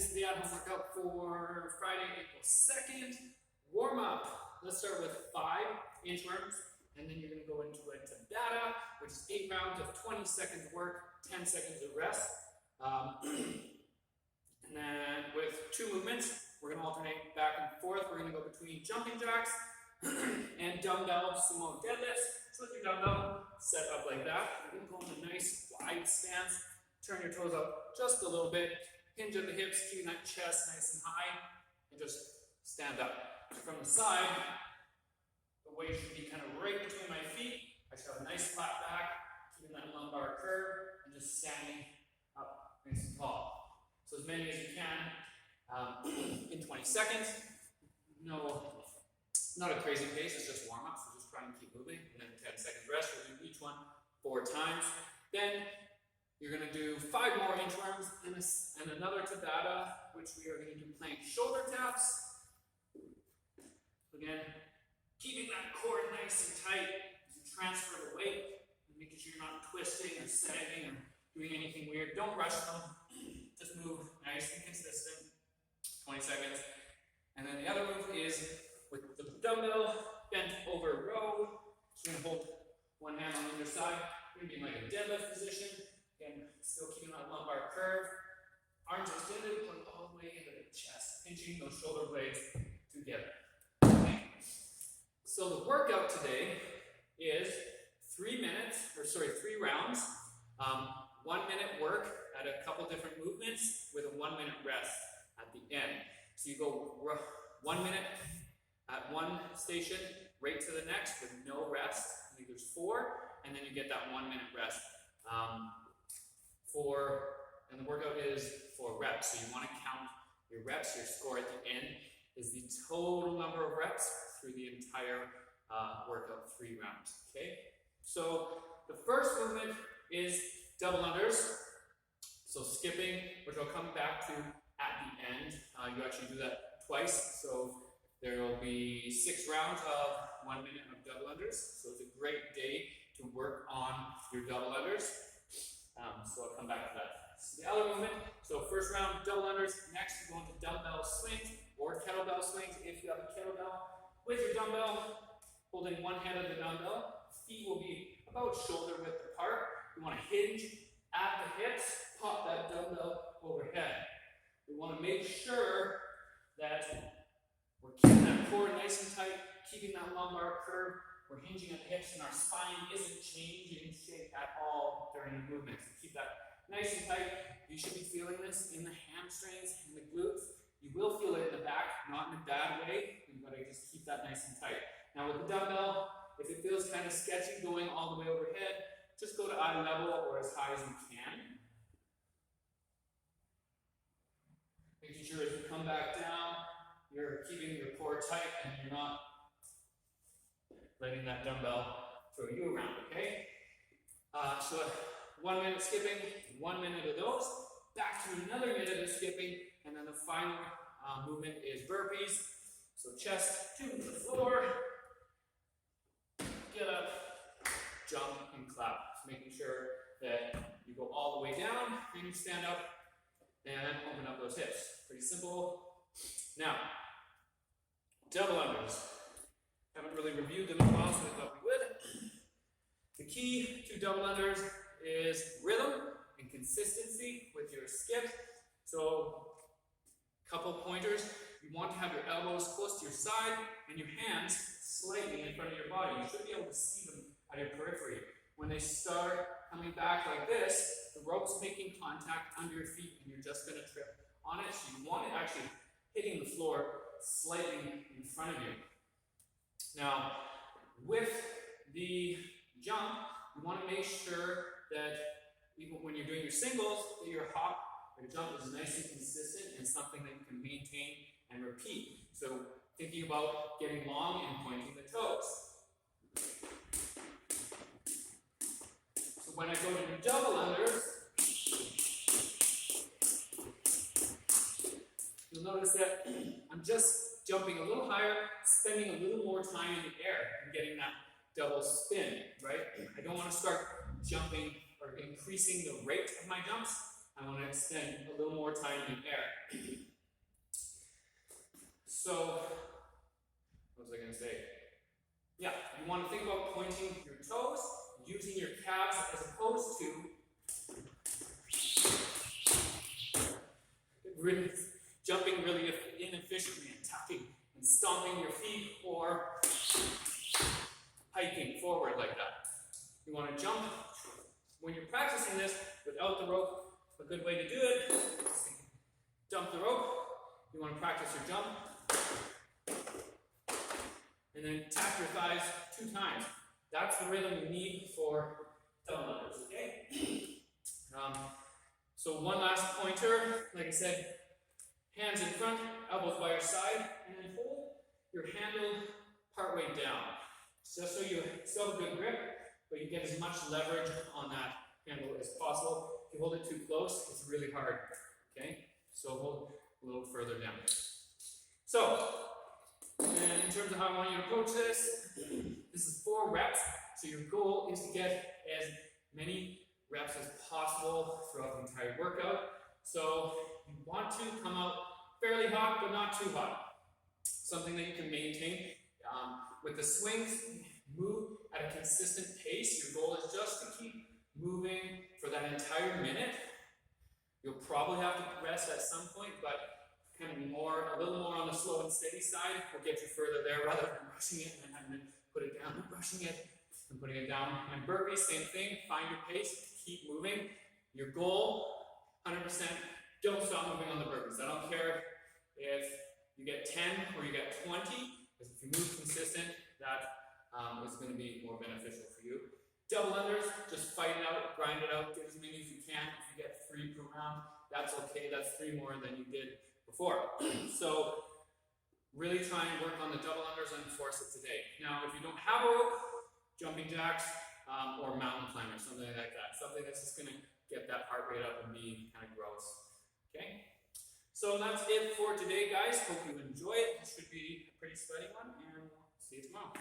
is the at-home workout for Friday, April 2nd. Warm up. Let's start with 5 inchworms, and then you're going to go into a Tabata, which is 8 rounds of 20 seconds work, 10 seconds of rest. And then with 2 movements, we're going to alternate back and forth. We're going to go between jumping jacks and dumbbell sumo deadlifts. So with your dumbbell set up like that, you're going to go in a nice wide stance. Turn your toes up just a little bit. Hinge at the hips, keeping that chest nice and high, and just stand up. From the side, the weight should be kind of right between my feet. I should have a nice flat back, keeping that lumbar curve, and just standing up nice and tall. So as many as you can in 20 seconds. No, not a crazy pace, it's just warm up, so just try and keep moving. And then 10 seconds rest, we'll do each one 4 times. Then you're going to do 5 more inchworms and another Tabata, which we are going to do plank shoulder taps. Again, keeping that core nice and tight as you transfer the weight, and making sure you're not twisting or sagging or doing anything weird. Don't rush them. Just move nice and consistent. 20 seconds. And then the other move is with the dumbbell bent over row. So you're going to hold one hand on either side. You're going to be in like a deadlift position. Again, still keeping that lumbar curve. Arms extended, going all the way into the chest, pinching those shoulder blades together. Okay. So the workout today is 3 rounds, 1 minute work at a couple different movements with a 1 minute rest at the end. So you go 1 minute at one station, right to the next with no rest. I think there's 4, and then you get that 1 minute rest. And the workout is for reps, so you want to count your reps. Your score at the end is the total number of reps through the entire workout, 3 rounds. Okay, so the first movement is double unders. So skipping, which I'll come back to at the end. You actually do that twice, so there will be 6 rounds of 1 minute of double unders. So it's a great day to work on your double unders. So I'll come back to that. So the other movement, so first round, double unders. Next, you're going to dumbbell swings or kettlebell swings if you have a kettlebell. With your dumbbell, holding one hand of the dumbbell, feet will be about shoulder width apart. You want to hinge at the hips, pop that dumbbell overhead. We want to make sure that we're keeping that core nice and tight, keeping that lumbar curve. We're hinging at the hips and our spine isn't changing shape at all during the movement. So keep that nice and tight. You should be feeling this in the hamstrings and the glutes. You will feel it in the back, not in a bad way. You've got to just keep that nice and tight. Now with the dumbbell, if it feels kind of sketchy going all the way overhead, just go to eye level or as high as you can. Making sure as you come back down, you're keeping your core tight and you're not letting that dumbbell throw you around, okay? So 1 minute skipping, 1 minute of those, back to another minute of skipping, and then the final movement is burpees. So chest to the floor, get up, jump, and clap. So making sure that you go all the way down, and you stand up, and open up those hips. Pretty simple. Now, double unders. Haven't really reviewed them in a while, so I thought we would. The key to double unders is rhythm and consistency with your skip. So, couple pointers. You want to have your elbows close to your side and your hands slightly in front of your body. You should be able to see them at your periphery. When they start coming back like this, the rope's making contact under your feet and you're just going to trip on it. So you want it actually hitting the floor slightly in front of you. Now, with the jump, you want to make sure that even when you're doing your singles, that your hop, your jump is nice and consistent and something that you can maintain and repeat. So thinking about getting long and pointing the toes. So when I go to do double unders, you'll notice that I'm just jumping a little higher, spending a little more time in the air and getting that double spin, right? I don't want to start jumping or increasing the rate of my jumps. I want to extend a little more time in air. So, what was I going to say? Yeah, you want to think about pointing your toes, using your calves as opposed to really jumping really inefficiently and tucking and stomping your feet or hiking forward like that. You want to jump. When you're practicing this without the rope, a good way to do it is dump the rope. You want to practice your jump. And then tap your thighs 2 times. That's the rhythm you need for double unders, okay? So one last pointer, like I said, hands in front, elbows by your side, and then hold your handle partway down. Just so you still have a good grip, but you get as much leverage on that handle as possible. If you hold it too close, it's really hard, okay? So hold a little further down. So, and in terms of how I want you to approach this, this is 4 reps. So your goal is to get as many reps as possible throughout the entire workout. So you want to come out fairly hot, but not too hot. Something that you can maintain. With the swings, move at a consistent pace. Your goal is just to keep moving for that entire minute. You'll probably have to rest at some point, but kind of a little more on the slow and steady side will get you further there rather than rushing it and then having to put it down and rushing it and putting it down. And burpees, same thing. Find your pace, keep moving. Your goal, 100%, don't stop moving on the burpees. I don't care if you get 10 or you get 20, because if you move consistent, that is going to be more beneficial for you. Double unders, just fight it out, grind it out, get as many as you can. If you get 3 per round, that's okay. That's 3 more than you did before. So really try and work on the double unders and force it today. Now, if you don't have a rope, jumping jacks or mountain climbers, something like that. Something that's just going to get that heart rate up and be kind of gross. Okay? So that's it for today, guys. Hope you enjoy it. It should be a pretty sweaty one, and we'll see you tomorrow.